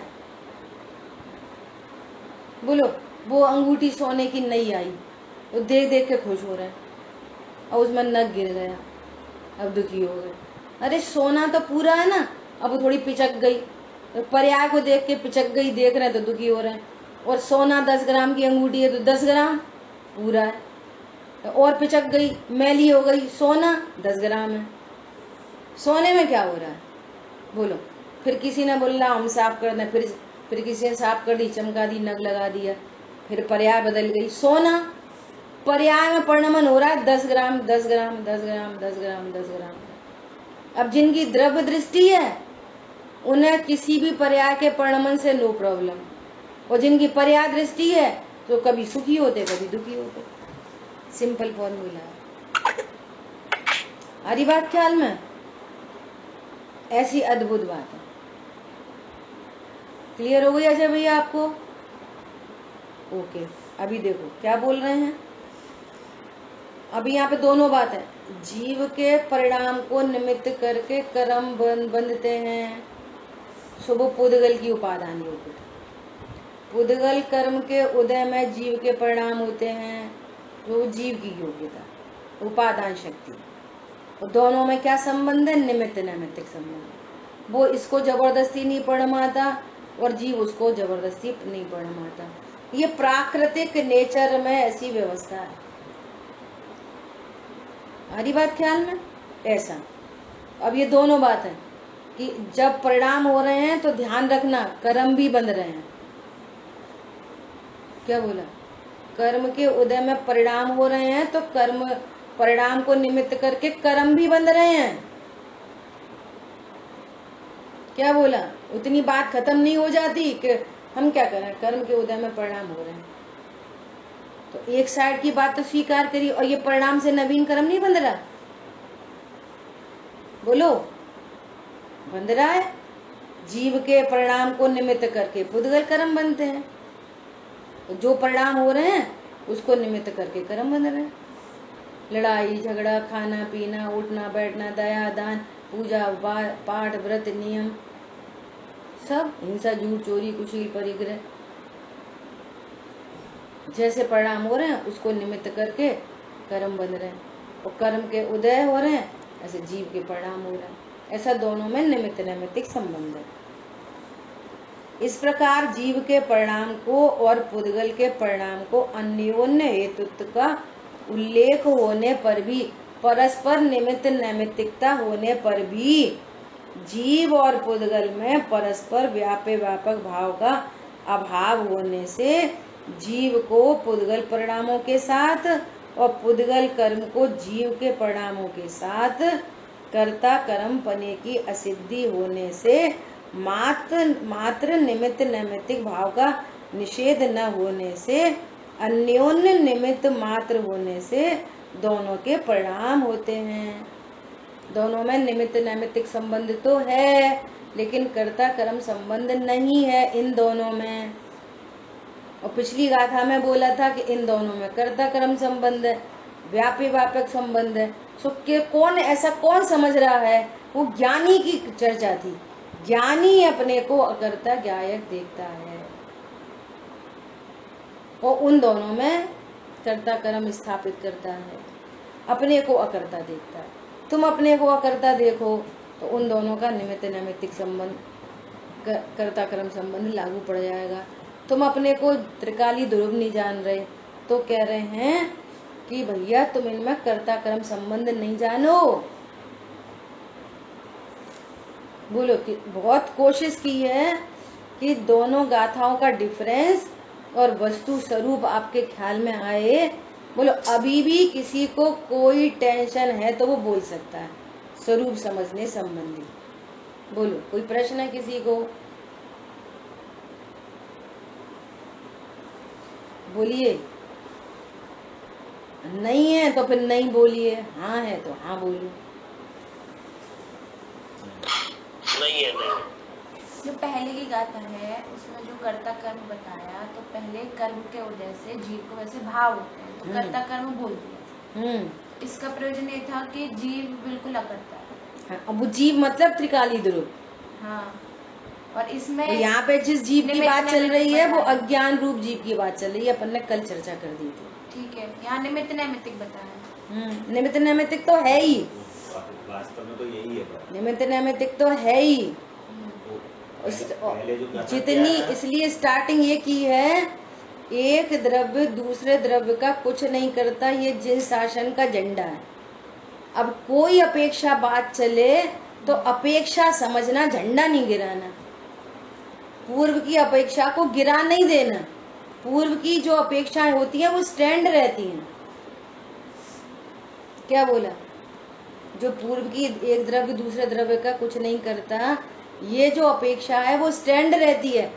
बोलो, वो अंगूठी सोने की नई आई, वो देख देख के खुश हो रहा है, और उसमें नग गिर गया, अब दुखी हो गए। अरे सोना तो पूरा है ना, अब वो थोड़ी पिचक गई, तो पर्याय को देख के पिचक गई, देख रहे हैं तो दुखी हो रहे हैं। और सोना 10 ग्राम की अंगूठी है तो 10 ग्राम पूरा है, और पिचक गई, मैली हो गई, सोना 10 ग्राम है। सोने में क्या हो रहा है? बोलो। फिर किसी ने बोला हम साफ कर दें, फिर किसी ने साफ कर दी, चमका दी, नग लगा दिया, फिर पर्याय बदल गई। सोना पर्याय में परिणमन हो रहा है 10 ग्राम 10 ग्राम 10 ग्राम 10 ग्राम 10 ग्राम। अब जिनकी द्रव्य दृष्टि है उन्हें किसी भी पर्याय के परिणमन से नो प्रॉब्लम, और जिनकी पर्याय दृष्टि है तो कभी सुखी होते कभी दुखी होते। सिंपल फॉर्मूला है। आ रही बात ख्याल में? ऐसी अद्भुत बात है। क्लियर हो गई अजय भैया आपको? ओके, अभी देखो क्या बोल रहे हैं। अभी यहाँ पे दोनों बात है। जीव के परिणाम को निमित्त करके कर्म बंधते हैं। शुभ पुद्गल की उपादान योग्यता। पुद्गल कर्म के उदय में जीव के परिणाम होते हैं, जो जीव की योग्यता उपादान शक्ति। और दोनों में क्या संबंध है? निमित्त नैमित्तिक संबंध। वो इसको जबरदस्ती नहीं पढ़माता और जीव उसको जबरदस्ती नहीं पढ़माता। ये प्राकृतिक नेचर में ऐसी व्यवस्था है। हमारी बात ख्याल में ऐसा। अब ये दोनों बात है कि जब परिणाम हो रहे हैं तो ध्यान रखना कर्म भी बंध रहे हैं। क्या बोला? कर्म के उदय में परिणाम हो रहे हैं तो कर्म परिणाम को निमित्त करके कर्म भी बंध रहे हैं। क्या बोला? उतनी बात खत्म नहीं हो जाती कि हम क्या करें, कर्म के उदय में परिणाम हो रहे हैं तो एक साइड की बात तो स्वीकार करी, और ये परिणाम से नवीन कर्म नहीं बंध रहा। बोलो, बंध रहा है। जीव के परिणाम को निमित्त करके पुद्गल कर्म बनते हैं, तो जो परिणाम हो रहे हैं उसको निमित्त करके कर्म बन रहे हैं। लड़ाई झगड़ा, खाना पीना, उठना बैठना, दया दान, पूजा पाठ व्रत नियम, सब हिंसा झूठ चोरी कुशील परिग्रह, जैसे परिणाम हो रहे हैं उसको निमित्त करके कर्म बन रहे हैं। और कर्म के उदय हो रहे हैं, ऐसे जीव के परिणाम हो रहे हैं। ऐसा दोनों में निमित्त नैमित्तिक संबंध है। इस प्रकार जीव के परिणाम को और पुद्गल के परिणाम को अन्योन्य हेतुत्व का उल्लेख होने पर भी, परस्पर निमित्त नैमित्तिकता होने पर भी, जीव और पुद्गल में परस्पर व्यापक भाव का अभाव होने से जीव को पुद्गल परिणामों के साथ और पुद्गल कर्म को जीव के परिणामों के साथ कर्ता कर्म पने की असिद्धि होने से मात्र निमित्त नैमित्तिक भाव का निषेध न होने से, अन्योन्य निमित्त मात्र होने से दोनों के परिणाम होते हैं। दोनों में निमित्त नैमित्तिक संबंध तो है, लेकिन कर्ता कर्म संबंध नहीं है इन दोनों में। और पिछली गाथा में बोला था कि इन दोनों में कर्ता कर्म संबंध है, व्यापक संबंध है। सो के कौन समझ रहा है? वो ज्ञानी की चर्चा थी। ज्ञानी अपने को अकर्ता ज्ञायक देखता है और उन दोनों में कर्ता कर्म स्थापित करता है, अपने को अकर्ता देखता है। तुम अपने को अकर्ता देखो तो उन दोनों का निमित्त नैमित्तिक संबंध, कर्ता कर्म संबंध लागू पड़ जाएगा। तुम अपने को त्रिकाली ध्रुव नहीं जान रहे तो कह रहे हैं कि भैया तुम इनमें कर्ता कर्म संबंध नहीं जानो। बोलो कि बहुत कोशिश की है कि दोनों गाथाओं का डिफरेंस और वस्तु स्वरूप आपके ख्याल में आए। बोलो, अभी भी किसी को कोई टेंशन है तो वो बोल सकता है स्वरूप समझने संबंधी। बोलो, कोई प्रश्न है किसी को? बोलिए। नहीं है तो फिर नहीं बोलिए, हाँ है तो हाँ बोलिए। नहीं है, नहीं। जो पहले की गाथा है उसमें जो कर्ता कर्म बताया, तो पहले कर्म के उदय से जीव को वैसे भाव होते हैं तो कर्ता कर्म बोल दिया। इसका प्रयोजन ये था कि जीव बिल्कुल अकर्ता है। हाँ, अब वो जीव मतलब त्रिकाली ध्रुव। हाँ, और इसमें तो यहाँ पे जिस जीव की बात चल रही है वो अज्ञान रूप जीव की बात चल रही है, अपन ने कल चर्चा कर दी थी। ठीक है, यहाँ निमित्त नैमित्तिक बताया। निमित्त नैमित्तिक तो है ही, वास्तव में तो यही है। निमित्त नैमित्तिक तो है ही। जितनी इसलिए स्टार्टिंग ये की है, एक द्रव्य दूसरे द्रव्य का कुछ नहीं करता, ये जिन शासन का झंडा है। अब कोई अपेक्षा बात चले तो अपेक्षा समझना, झंडा नहीं गिराना। पूर्व की अपेक्षा को गिरा नहीं देना। पूर्व की जो अपेक्षाएं होती हैं वो स्टैंड रहती हैं। क्या बोला? जो पूर्व की एक द्रव्य दूसरे द्रव्य का कुछ नहीं करता, ये जो अपेक्षा है वो स्टैंड रहती है।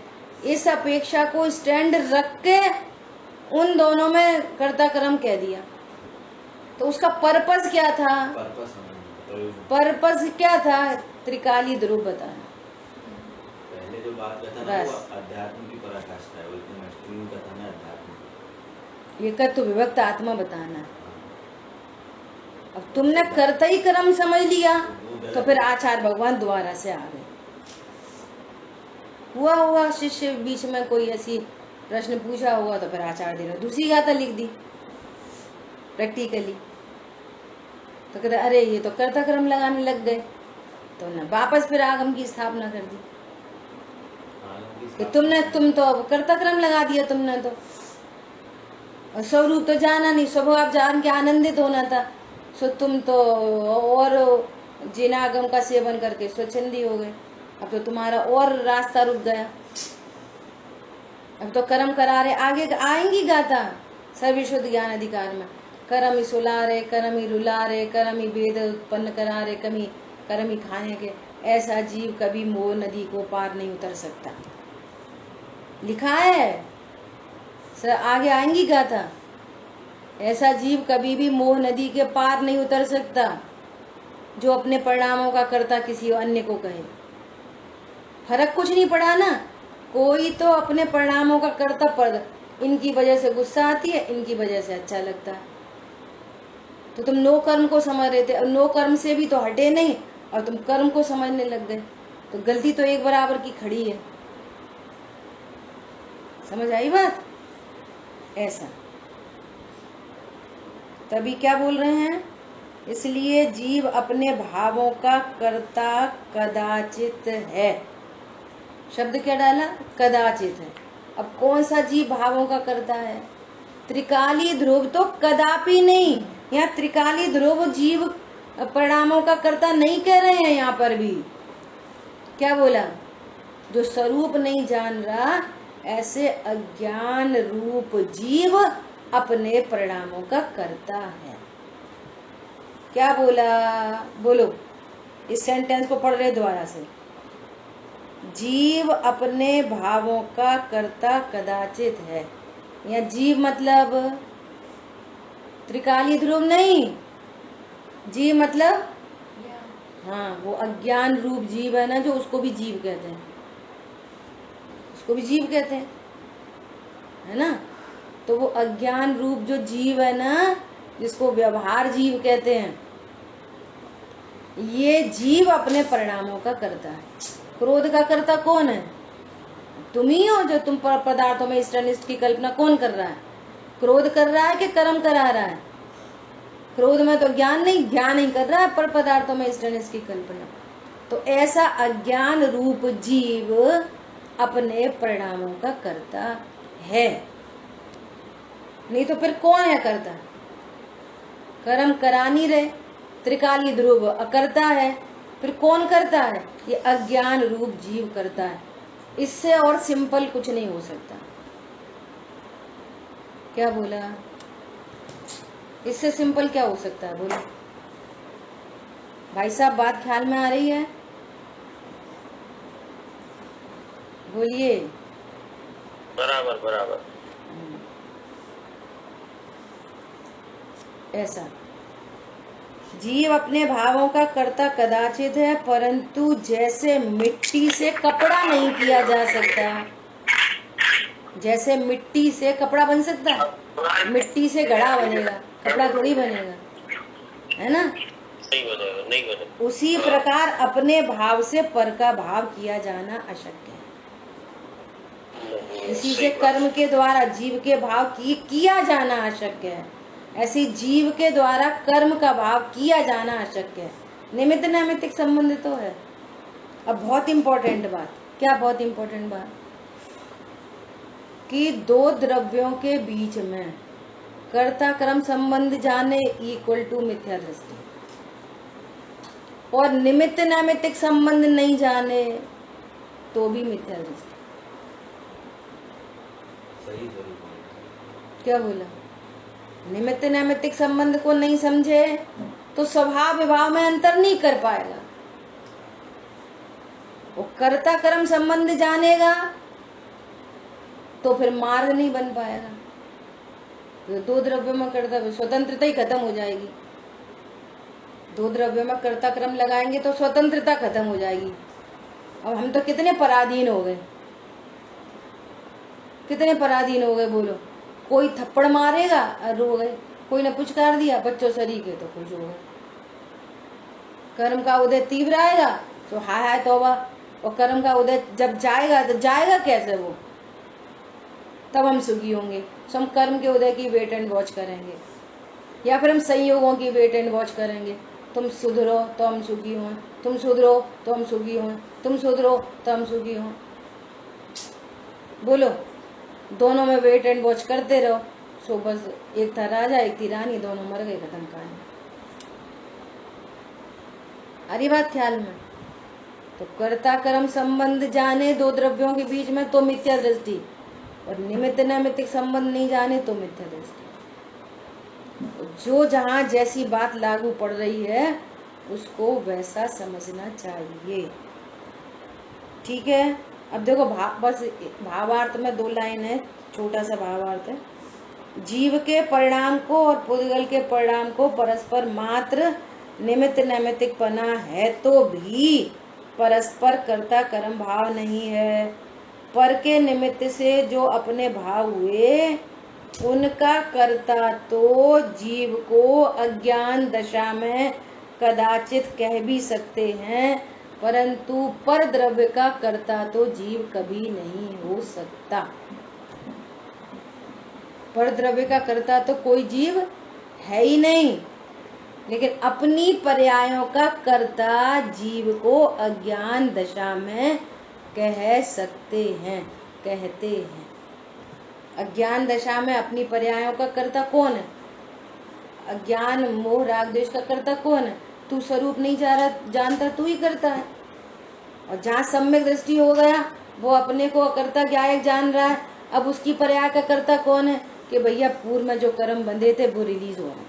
इस अपेक्षा को स्टैंड रख के उन दोनों में कर्ता कर्म कह दिया, तो उसका पर्पस क्या था? पर्पस क्या था? त्रिकाली ध्रुव बताना। पहले जो बात कथा ना बस। वो अध्यात्म की पराकाष्ठा है, वो एकदम एक्सट्रीम कथा में अध्यात्म। ये कर तो विभक्त आत्मा बताना। अब तुमने करता ही कर्म समझ लिया तो फिर आचार्य भगवान दोबारा से आ गए। हुआ शिष्य बीच में कोई ऐसी प्रश्न पूछा हुआ तो फिर आचार्य दे रहे दूसरी गाथा लिख दी प्रैक्टिकली। तो कहते अरे ये तो कर्ता कर्म लगाने लग गए, तो न वापस फिर आगम की स्थापना कर दी कि तुम तो अब कर्ता कर्म लगा दिया तुमने तो, और स्वरूप तो जाना नहीं, स्वभाव जान के आनंदित होना था, सो तुम तो और जिनागम का सेवन करके स्वच्छंदी हो गए। अब तो तुम्हारा और रास्ता रुक गया, अब तो कर्म करा रहे। आगे आएंगी गाथा सर्वशुद्ध ज्ञान अधिकार में, कर्म ही सुला रहे, कर्म ही रुला रहे, कर्म ही वेद उत्पन्न करा रहे, कर्म ही खाने के। ऐसा जीव कभी मोह नदी को पार नहीं उतर सकता, लिखा है सर, आगे आएंगी गाथा। ऐसा जीव कभी भी मोह नदी के पार नहीं उतर सकता जो अपने परिणामों का कर्ता किसी अन्य को कहे। फर्क कुछ नहीं पड़ा ना, कोई तो अपने परिणामों का कर्ता पर इनकी वजह से गुस्सा आती है, इनकी वजह से अच्छा लगता है। तो तुम नो कर्म को समझ रहे थे, और नो कर्म से भी तो हटे नहीं और तुम कर्म को समझने लग गए, तो गलती तो एक बराबर की खड़ी है। समझ आई बात? ऐसा तभी क्या बोल रहे हैं, इसलिए जीव अपने भावों का कर्ता कदाचित है। शब्द क्या डाला? कदाचित है। अब कौन सा जीव भावों का कर्ता है? त्रिकाली ध्रुव तो कदापि नहीं। यहाँ त्रिकाली ध्रुव जीव परिणामों का कर्ता नहीं कह रहे हैं। यहाँ पर भी क्या बोला? जो स्वरूप नहीं जान रहा, ऐसे अज्ञान रूप जीव अपने परिणामों का कर्ता है। क्या बोला? बोलो, इस सेंटेंस को पढ़ रहे दोबारा से। जीव अपने भावों का कर्ता कदाचित है। या जीव मतलब त्रिकाली ध्रुव नहीं, जीव मतलब हाँ वो अज्ञान रूप जीव है ना, जो उसको भी जीव कहते हैं, उसको भी जीव कहते हैं, है ना। तो वो अज्ञान रूप जो जीव है ना, जिसको व्यवहार जीव कहते हैं, ये जीव अपने परिणामों का कर्ता है। क्रोध का कर्ता कौन है? तुम ही हो। जो तुम पदार्थों में इष्ट अनिष्ट की कल्पना कौन कर रहा है? क्रोध कर रहा है कि कर्म करा रहा है? क्रोध में तो ज्ञान नहीं कर रहा है, पर पदार्थों में इष्ट अनिष्ट की कल्पना। तो ऐसा अज्ञान रूप जीव अपने परिणामों का कर्ता है। नहीं तो फिर कौन है कर्ता? कर्म करा नहीं रहे, त्रिकाली ध्रुव अकर्ता है, फिर कौन करता है? ये अज्ञान रूप जीव करता है। इससे और सिंपल कुछ नहीं हो सकता। क्या बोला? इससे सिंपल क्या हो सकता है? बोलो भाई साहब, बात ख्याल में आ रही है? बोलिए। बराबर बराबर। ऐसा जीव अपने भावों का कर्ता कदाचित है, परंतु जैसे मिट्टी से कपड़ा नहीं किया जा सकता, जैसे मिट्टी से कपड़ा बन सकता है, मिट्टी से घड़ा बनेगा, कपड़ा थोड़ी बनेगा, है ना। नहीं बनेगा। उसी प्रकार अपने भाव से पर का भाव किया जाना अशक्य है। इसी से कर्म के द्वारा जीव के भाव किया जाना अशक्य है। ऐसी जीव के द्वारा कर्म का भाव किया जाना अशक्य है। निमित्त नैमित्तिक संबंध तो है। अब बहुत इंपॉर्टेंट बात, क्या बहुत इंपॉर्टेंट बात, कि दो द्रव्यों के बीच में कर्ता कर्म संबंध जाने इक्वल टू मिथ्या दृष्टि, और निमित्त नैमित्तिक संबंध नहीं जाने तो भी मिथ्या दृष्टि। क्या बोला? निमित्त नैमित्तिक संबंध को नहीं समझे तो स्वभाव विभाव में अंतर नहीं कर पाएगा। वो कर्ता कर्म संबंध जानेगा तो फिर मार्ग नहीं बन पाएगा। तो दो द्रव्यों में कर्ता, स्वतंत्रता ही खत्म हो जाएगी। दो द्रव्यों में कर्ता कर्म लगाएंगे तो स्वतंत्रता खत्म हो जाएगी। अब हम तो कितने पराधीन हो गए, कितने पराधीन हो गए बोलो। कोई थप्पड़ मारेगा रो गए, कोई ने पुचकार दिया बच्चों सरीके तो खुश हो गए। कर्म का उदय तीव्र आएगा तो हाय हाय तौबा, और कर्म का उदय जब जाएगा तो जाएगा कैसे वो, तब हम सुखी होंगे। तो हम कर्म के उदय की वेट एंड वॉच करेंगे, या फिर हम संयोगों की वेट एंड वॉच करेंगे। तुम सुधरो तो हम सुखी हों, तुम सुधरो तो हम सुखी हों, तुम सुधरो तो हम सुखी हों। बोलो, दोनों में वेट एंड वॉच करते रहो। सो बस एक था राजा एक थी रानी, दोनों मर गए, खत्म कहानी। आ रही बात ख्याल में? तो कर्ता कर्म संबंध जाने दो द्रव्यों के बीच में तो मिथ्या दृष्टि, और निमित्त नैमित्तिक संबंध नहीं जाने तो मिथ्या दृष्टि। जो जहां जैसी बात लागू पड़ रही है उसको वैसा समझना चाहिए। ठीक है, अब देखो बस भावार्थ में 2 लाइन है, छोटा सा भावार्थ है। जीव के परिणाम को और पुद्गल के परिणाम को परस्पर मात्र निमित्त नैमित्तिक पना है तो भी परस्पर कर्ता कर्म भाव नहीं है। पर के निमित्त से जो अपने भाव हुए उनका कर्ता तो जीव को अज्ञान दशा में कदाचित कह भी सकते हैं, परंतु पर द्रव्य का कर्ता तो जीव कभी नहीं हो सकता। पर द्रव्य का कर्ता तो कोई जीव है ही नहीं, लेकिन अपनी पर्यायों का कर्ता जीव को अज्ञान दशा में कह सकते हैं, कहते हैं। अज्ञान दशा में अपनी पर्यायों का कर्ता कौन है? अज्ञान मोह राग द्वेष का कर्ता कौन है? तू स्वरूप नहीं जानता, तू ही करता है। और जहाँ सम्यक दृष्टि हो गया वो अपने को कर्ता ज्ञायक जान रहा है। अब उसकी पर्याय का कर्ता कौन है? कि भैया पूर्व में जो कर्म बंधे थे वो रिलीज हो रहे हैं।